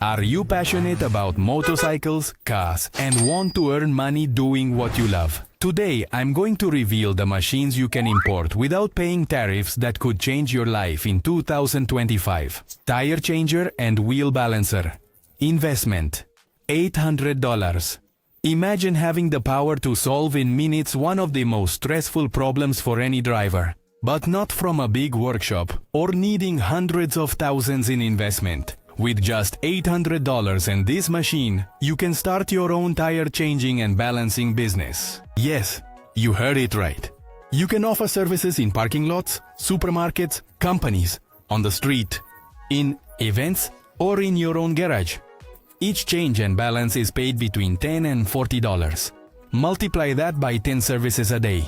Are you passionate about motorcycles, cars, and want to earn money doing what you love? Today, I'm going to reveal the machines you can import without paying tariffs that could change your life in 2025. Tire changer and wheel balancer. Investment: $800. Imagine having the power to solve in minutes one of the most stressful problems for any driver, but not from a big workshop or needing hundreds of thousands in investment. With just $800 and this machine, you can start your own tire changing and balancing business. Yes, you heard it right. You can offer services in parking lots, supermarkets, companies, on the street, in events, or in your own garage. Each change and balance is paid between $10 and $40. Multiply that by 10 services a day.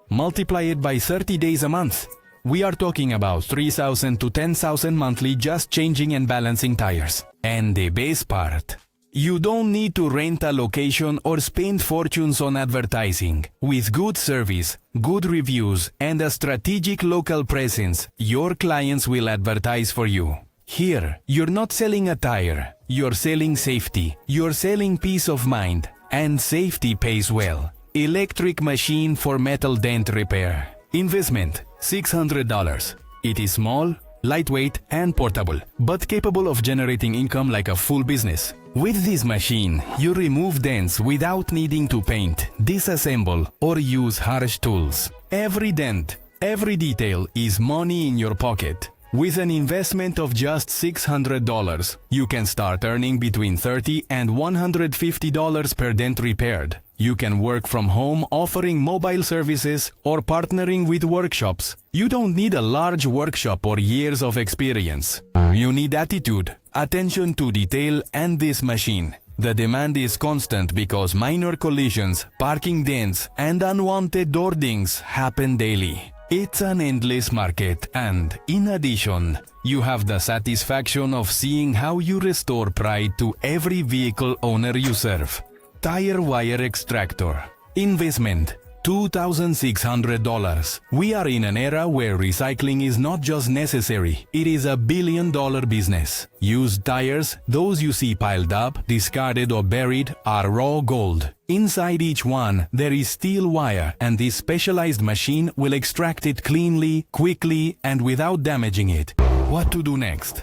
Multiply it by 30 days a month. We are talking about $3,000 to $10,000 monthly just changing and balancing tires. And the best part, you don't need to rent a location or spend fortunes on advertising. With good service, good reviews, and a strategic local presence, your clients will advertise for you. Here, you're not selling a tire, you're selling safety, you're selling peace of mind, and safety pays well. Electric machine for metal dent repair. Investment: $600. It is small, lightweight, and portable, but capable of generating income like a full business. With this machine, you remove dents without needing to paint, disassemble, or use harsh tools. Every dent, every detail is money in your pocket. With an investment of just $600, you can start earning between $30 and $150 per dent repaired. You can work from home offering mobile services or partnering with workshops. You don't need a large workshop or years of experience. You need attitude, attention to detail, and this machine. The demand is constant because minor collisions, parking dents, and unwanted door dings happen daily. It's an endless market, and in addition, you have the satisfaction of seeing how you restore pride to every vehicle owner you serve. Tire wire extractor. Investment: $2,600. We are in an era where recycling is not just necessary, it is a billion-dollar business. Used tires, those you see piled up, discarded or buried, are raw gold. Inside each one, there is steel wire, and this specialized machine will extract it cleanly, quickly, and without damaging it. What to do next?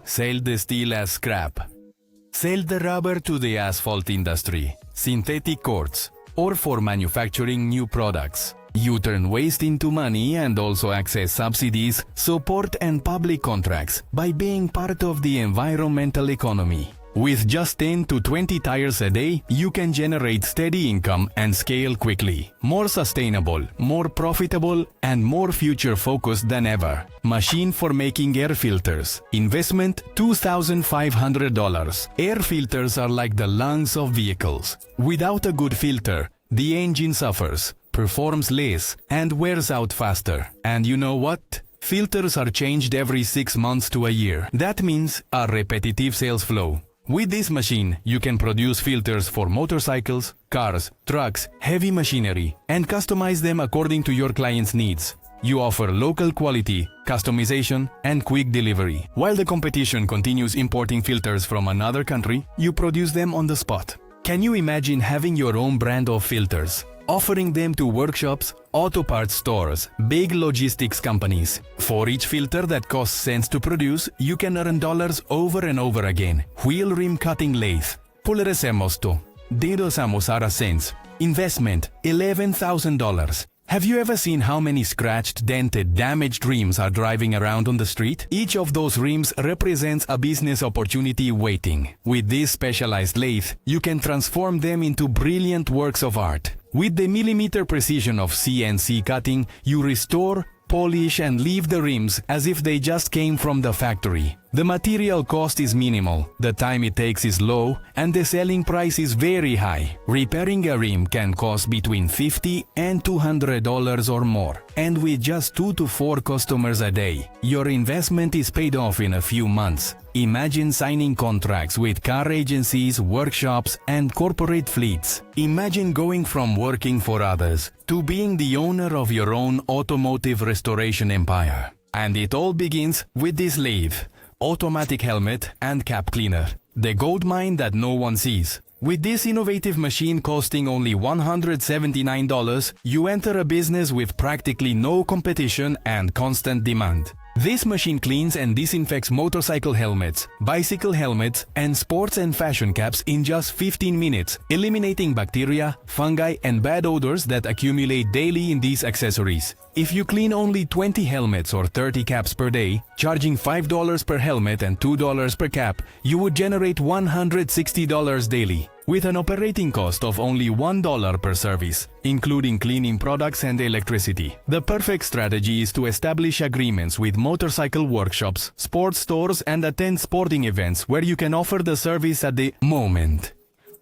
Sell the steel as scrap. Sell the rubber to the asphalt industry, synthetic courts, or for manufacturing new products. You turn waste into money and also access subsidies, support, and public contracts by being part of the environmental economy. With just 10 to 20 tires a day, you can generate steady income and scale quickly. More sustainable, more profitable, and more future-focused than ever. Machine for making air filters. Investment: $2,500. Air filters are like the lungs of vehicles. Without a good filter, the engine suffers, performs less, and wears out faster. And you know what? Filters are changed every 6 months to a year. That means a repetitive sales flow. With this machine, you can produce filters for motorcycles, cars, trucks, heavy machinery, and customize them according to your client's needs. You offer local quality, customization, and quick delivery. While the competition continues importing filters from another country, you produce them on the spot. Can you imagine having your own brand of filters? Offering them to workshops, auto parts stores, big logistics companies. For each filter that costs cents to produce, you can earn dollars over and over again. Wheel rim cutting lathe. Pulverizamos to. Dedos ara cents. Investment: $11,000. Have you ever seen how many scratched, dented, damaged rims are driving around on the street? Each of those rims represents a business opportunity waiting. With this specialized lathe, you can transform them into brilliant works of art. With the millimeter precision of CNC cutting, you restore, polish, and leave the rims as if they just came from the factory. The material cost is minimal, the time it takes is low, and the selling price is very high. Repairing a rim can cost between $50 and $200 or more. And with just 2 to 4 customers a day, your investment is paid off in a few months. Imagine signing contracts with car agencies, workshops, and corporate fleets. Imagine going from working for others to being the owner of your own automotive restoration empire. And it all begins with this lathe, automatic helmet, and cap cleaner. the gold mine that no one sees. With this innovative machine costing only $179, you enter a business with practically no competition and constant demand. This machine cleans and disinfects motorcycle helmets, bicycle helmets, and sports and fashion caps in just 15 minutes, eliminating bacteria, fungi, and bad odors that accumulate daily in these accessories. If you clean only 20 helmets or 30 caps per day, charging $5 per helmet and $2 per cap, you would generate $160 daily, with an operating cost of only $1 per service, including cleaning products and electricity. The perfect strategy is to establish agreements with motorcycle workshops, sports stores, and attend sporting events where you can offer the service at the moment.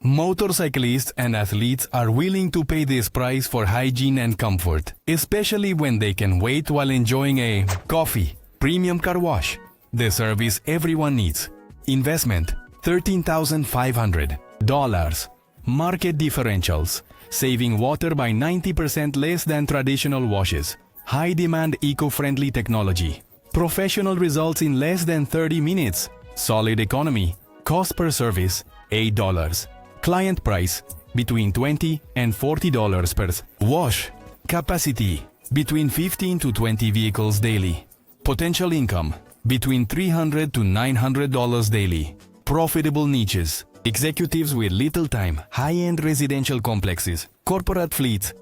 Motorcyclists and athletes are willing to pay this price for hygiene and comfort, especially when they can wait while enjoying a coffee, premium car wash, the service everyone needs. Investment $13,500. Market differentials: saving water by 90% less than traditional washes. High demand eco-friendly technology. Professional results in less than 30 minutes. Solid economy. Cost per service $8. Client price between $20 and $40 per wash. Capacity between 15 to 20 vehicles daily. Potential income between $300 to $900 daily. Profitable niches: executives with little time, high-end residential complexes, corporate fleets,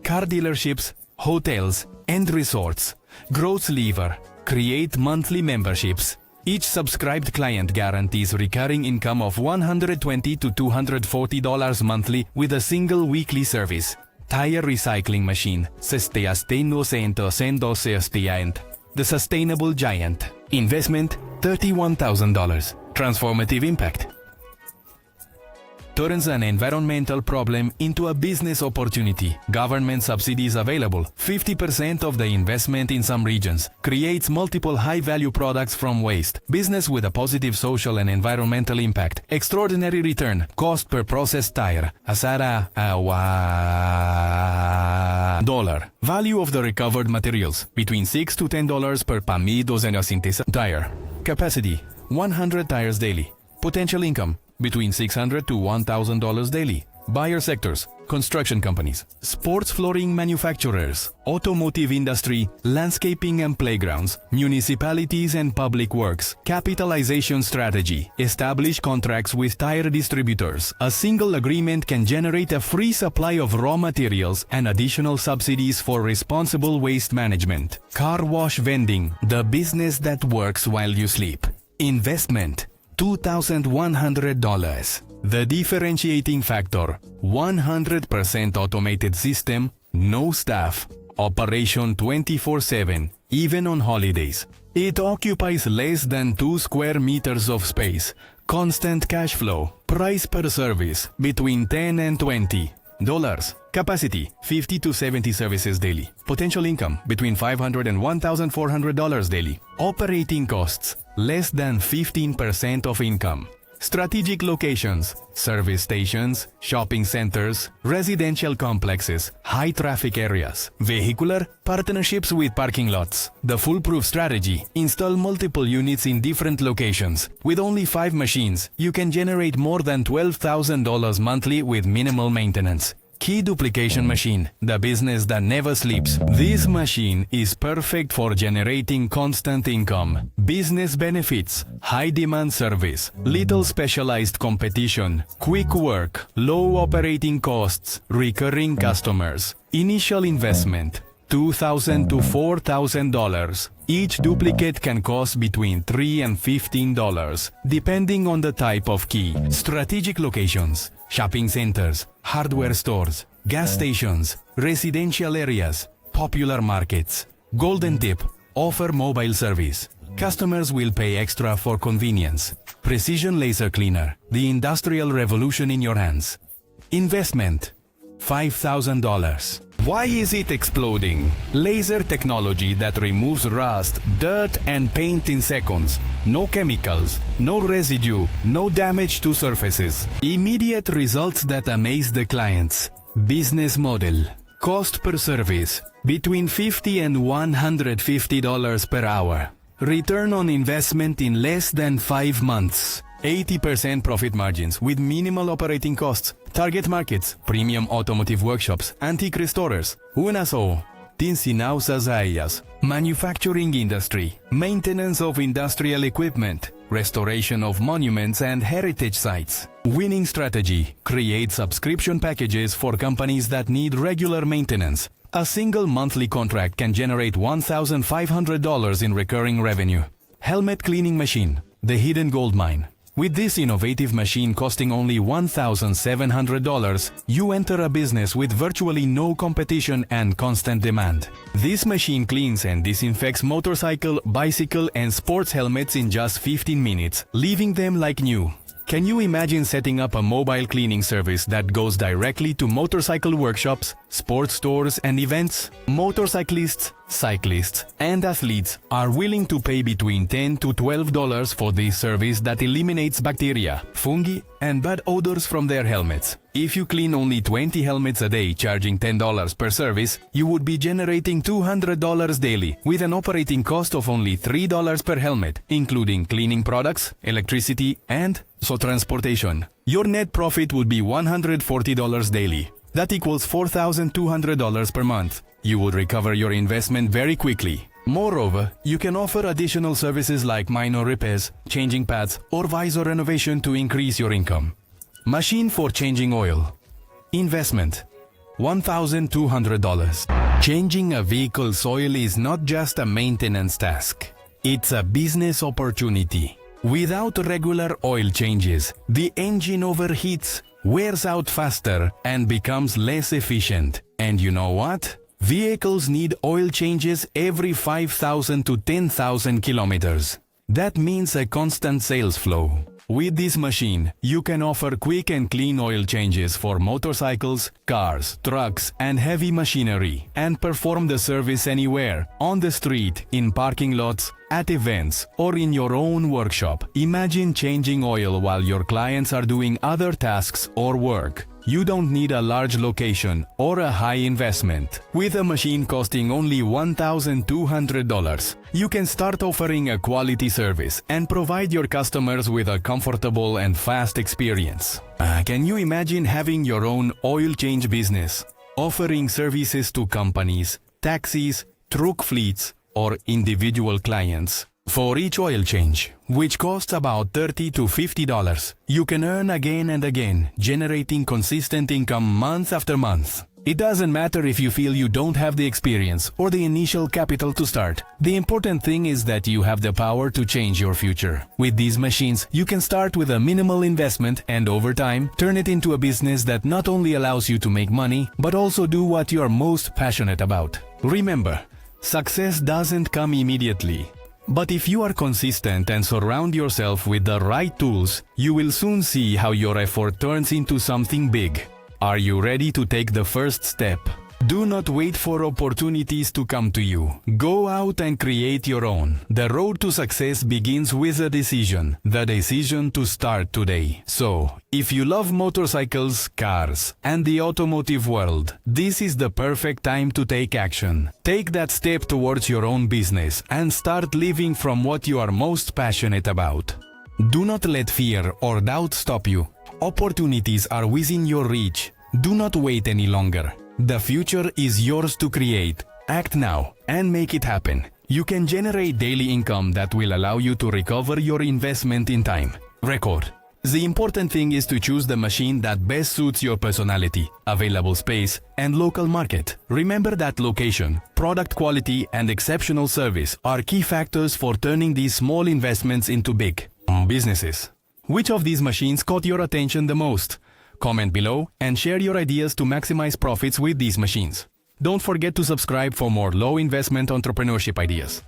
car dealerships, hotels, and resorts. Growth lever: create monthly memberships. Each subscribed client guarantees recurring income of $120 to $240 monthly with a single weekly service. Tire recycling machine: the sustainable giant. Investment $31,000. Transformative impact: turns an environmental problem into a business opportunity. Government subsidies available. 50% of the investment in some regions. Creates multiple high-value products from waste. Business with a positive social and environmental impact. Extraordinary return. Cost per processed tire: $1. Value of the recovered materials: between $6 to $10 per tire. Capacity: 100 tires daily. Potential income: between $600 to $1,000 daily. Buyer sectors: construction companies, sports flooring manufacturers, automotive industry, landscaping and playgrounds, municipalities and public works. Capitalization strategy: establish contracts with tire distributors. A single agreement can generate a free supply of raw materials and additional subsidies for responsible waste management. Car wash vending: the business that works while you sleep. Investment $2,100. The differentiating factor: 100% automated system, no staff, operation 24/7, even on holidays. It occupies less than 2 square meters of space. Constant cash flow. Price per service: between $10 and $20. Capacity: 50 to 70 services daily. Potential income: between $500 and $1,400 daily. Operating costs: less than 15% of income. Strategic locations: service stations, shopping centers, residential complexes, high traffic areas. Vehicular: partnerships with parking lots. The foolproof strategy: install multiple units in different locations. With only 5 machines, you can generate more than $12,000 monthly with minimal maintenance. Key duplication machine: the business that never sleeps. This machine is perfect for generating constant income. Business benefits: high demand service, little specialized competition, quick work, low operating costs, recurring customers. Initial investment: $2,000 to $4,000. Each duplicate can cost between $3 and $15, depending on the type of key. Strategic locations: shopping centers, hardware stores, gas stations, residential areas, popular markets. Golden tip: offer mobile service. Customers will pay extra for convenience. Precision laser cleaner: the industrial revolution in your hands. Investment $5,000. Why is it exploding? Laser technology that removes rust, dirt, and paint in seconds. No chemicals, no residue, no damage to surfaces. Immediate results that amaze the clients. Business model: cost per service: between $50 and $150 per hour. Return on investment in less than 5 months. 80% profit margins with minimal operating costs. Target markets, premium automotive workshops, antique restorers. Una so. Din sinau sa Zayas. Manufacturing industry. Maintenance of industrial equipment. Restoration of monuments and heritage sites. Winning strategy. Create subscription packages for companies that need regular maintenance. A single monthly contract can generate $1,500 in recurring revenue. Helmet cleaning machine. The hidden gold mine. With this innovative machine costing only $1,700, you enter a business with virtually no competition and constant demand. This machine cleans and disinfects motorcycle, bicycle and sports helmets in just 15 minutes, leaving them like new. Can you imagine setting up a mobile cleaning service that goes directly to motorcycle workshops, sports stores and events? Motorcyclists, cyclists and athletes are willing to pay between $10 to $12 for this service that eliminates bacteria, fungi and bad odors from their helmets. If you clean only 20 helmets a day charging $10 per service, you would be generating $200 daily with an operating cost of only $3 per helmet, including cleaning products, electricity and transportation. Your net profit would be $140 daily. That equals $4,200 per month. You would recover your investment very quickly. Moreover, you can offer additional services like minor repairs, changing pads, or visor renovation to increase your income. Machine for changing oil. Investment $1,200. Changing a vehicle's oil is not just a maintenance task. It's a business opportunity. Without regular oil changes, the engine overheats, wears out faster, and becomes less efficient. And you know what? Vehicles need oil changes every 5,000 to 10,000 kilometers. That means a constant sales flow. With this machine, you can offer quick and clean oil changes for motorcycles, cars, trucks, and heavy machinery, and perform the service anywhere, on the street, in parking lots, at events, or in your own workshop. Imagine changing oil while your clients are doing other tasks or work. You don't need a large location or a high investment. With a machine costing only $1,200, you can start offering a quality service and provide your customers with a comfortable and fast experience. Can you imagine having your own oil change business, offering services to companies, taxis, truck fleets, or individual clients? For each oil change, which costs about $30 to $50, you can earn again and again, generating consistent income month after month. It doesn't matter if you feel you don't have the experience or the initial capital to start. The important thing is that you have the power to change your future. With these machines, you can start with a minimal investment and over time, turn it into a business that not only allows you to make money, but also do what you are most passionate about. Remember, success doesn't come immediately. But if you are consistent and surround yourself with the right tools, you will soon see how your effort turns into something big. Are you ready to take the first step? Do not wait for opportunities to come to you. Go out and create your own. The road to success begins with a decision. The decision to start today. So, if you love motorcycles, cars, and the automotive world, this is the perfect time to take action. Take that step towards your own business and start living from what you are most passionate about. Do not let fear or doubt stop you. Opportunities are within your reach. Do not wait any longer. The future is yours to create. Act now and make it happen. You can generate daily income that will allow you to recover your investment in time. Record. The important thing is to choose the machine that best suits your personality, available space, and local market. Remember that location, product quality, and exceptional service are key factors for turning these small investments into big businesses. Which of these machines caught your attention the most? Comment below and share your ideas to maximize profits with these machines. Don't forget to subscribe for more low investment entrepreneurship ideas.